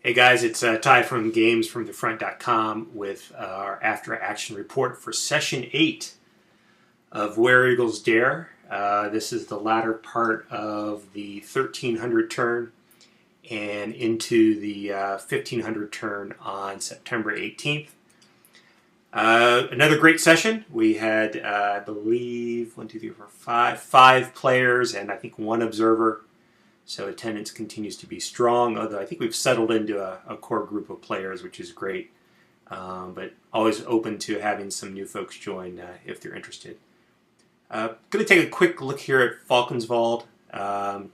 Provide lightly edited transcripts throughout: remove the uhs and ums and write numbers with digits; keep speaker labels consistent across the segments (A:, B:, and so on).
A: Hey guys, it's Ty from GamesFromTheFront.com with our after action report for session 8 of Where Eagles Dare. This is the latter part of the 1300 turn and into the 1500 turn on September 18th. Another great session. We had, I believe, 5 players and I think 1 observer. So attendance continues to be strong, although I think we've settled into a core group of players, which is great. But always open to having some new folks join if they're interested. Going to take a quick look here at Falcons Vault. It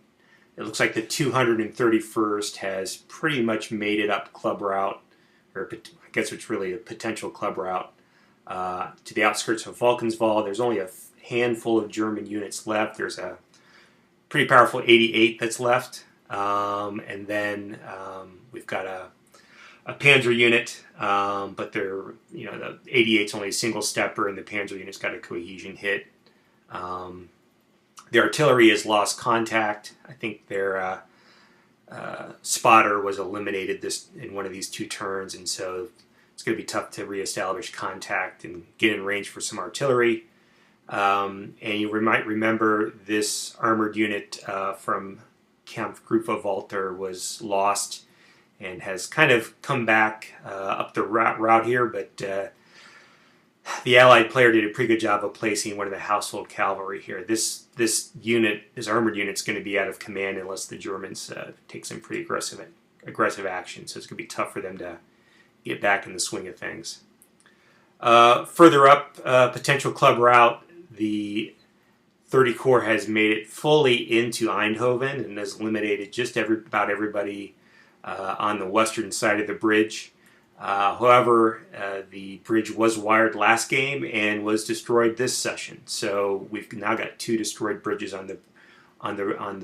A: looks like the 231st has pretty much made it up club route, or I guess it's really a potential club route, to the outskirts of Falcons Vault. There's only a handful of German units left. There's a pretty powerful 88 that's left, and then we've got a Panzer unit, but they're, the 88's only a single stepper, and the Panzer unit's got a cohesion hit. The artillery has lost contact. I think their spotter was eliminated in one of these 2 turns, and so it's going to be tough to reestablish contact and get in range for some artillery. And you might remember this armored unit from Kampfgruppe Walter was lost and has kind of come back up the route here, but the Allied player did a pretty good job of placing one of the household cavalry here. This armored unit, is going to be out of command unless the Germans take some pretty aggressive action, so it's going to be tough for them to get back in the swing of things. Further up, potential club route, the 30 Corps has made it fully into Eindhoven and has eliminated just about everybody on the western side of the bridge. However, the bridge was wired last game and was destroyed this session. So we've now got 2 destroyed bridges on the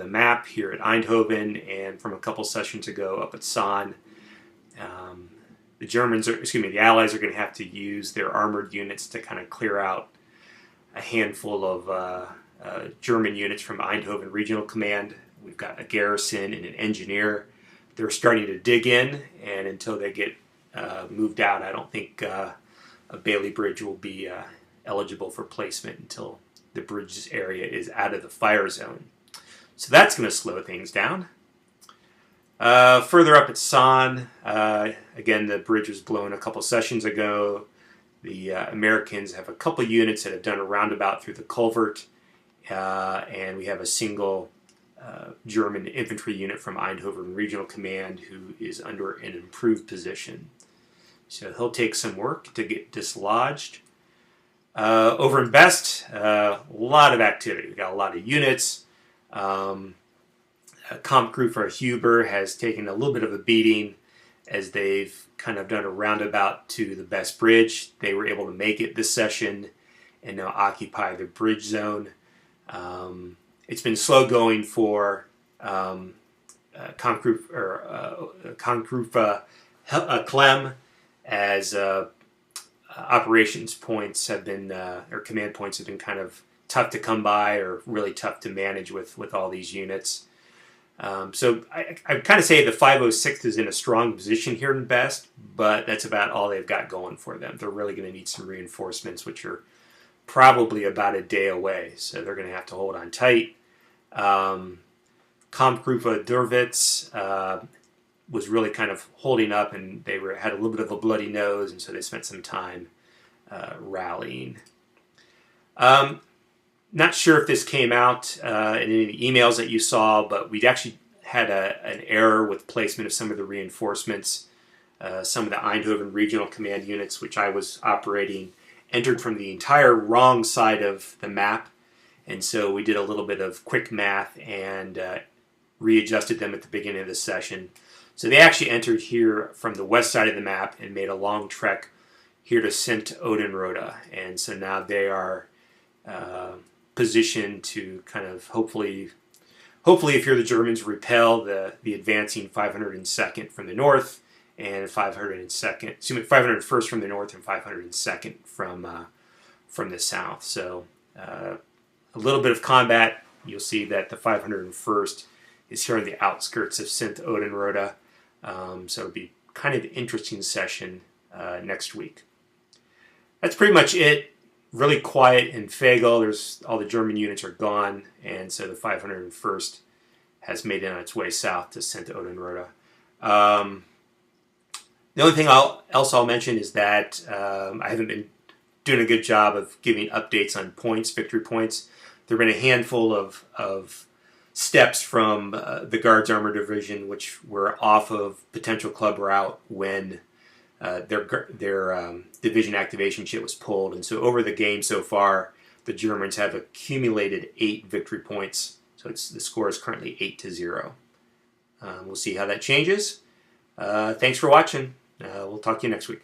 A: map here at Eindhoven, and from a couple sessions ago up at San. The Allies are going to have to use their armored units to kind of clear out a handful of German units from Eindhoven Regional Command. We've got a garrison and an engineer. They're starting to dig in, and until they get moved out, I don't think a Bailey Bridge will be eligible for placement until the bridge's area is out of the fire zone. So that's going to slow things down. Further up at San, again, the bridge was blown a couple sessions ago. The Americans have a couple units that have done a roundabout through the culvert, and we have a single German infantry unit from Eindhoven Regional Command who is under an improved position. So he'll take some work to get dislodged. Over in Best, a lot of activity. We've got a lot of units. Kampfgruppe Huber has taken a little bit of a beating as they've kind of done a roundabout to the Best Bridge. They were able to make it this session and now occupy the bridge zone. It's been slow going for Kampfgruppe Clem, as operations points have been, or command points have been kind of tough to come by or really tough to manage with all these units. So I would kind of say the 506th is in a strong position here in Best, but that's about all they've got going for them. They're really going to need some reinforcements, which are probably about a day away, so they're going to have to hold on tight. Kampfgruppe Derwitz was really kind of holding up, and they had a little bit of a bloody nose, and so they spent some time rallying. Not sure if this came out in any of the emails that you saw, but we'd actually had an error with placement of some of the reinforcements. Some of the Eindhoven Regional Command units, which I was operating, entered from the entire wrong side of the map, and so we did a little bit of quick math and readjusted them at the beginning of the session. So they actually entered here from the west side of the map and made a long trek here to Sint Odenrode, and so now they are positioned to kind of hopefully if you're the Germans, repel the advancing 502nd from the north and 501st from the north and 502nd from the south. So a little bit of combat. You'll see that the 501st is here on the outskirts of Sint Odenrode. So it'll be kind of an interesting session next week. That's pretty much it. Really quiet in Fagel. There's all the German units are gone, and so the 501st has made it on its way south to St. Odenrode. The only thing else I'll mention is that I haven't been doing a good job of giving updates on points, victory points. There have been a handful of steps from the Guards Armor Division which were off of potential club route when their division activation shit was pulled. And so over the game so far, the Germans have accumulated 8 victory points. So the score is currently 8-0. We'll see how that changes. Thanks for watching. We'll talk to you next week.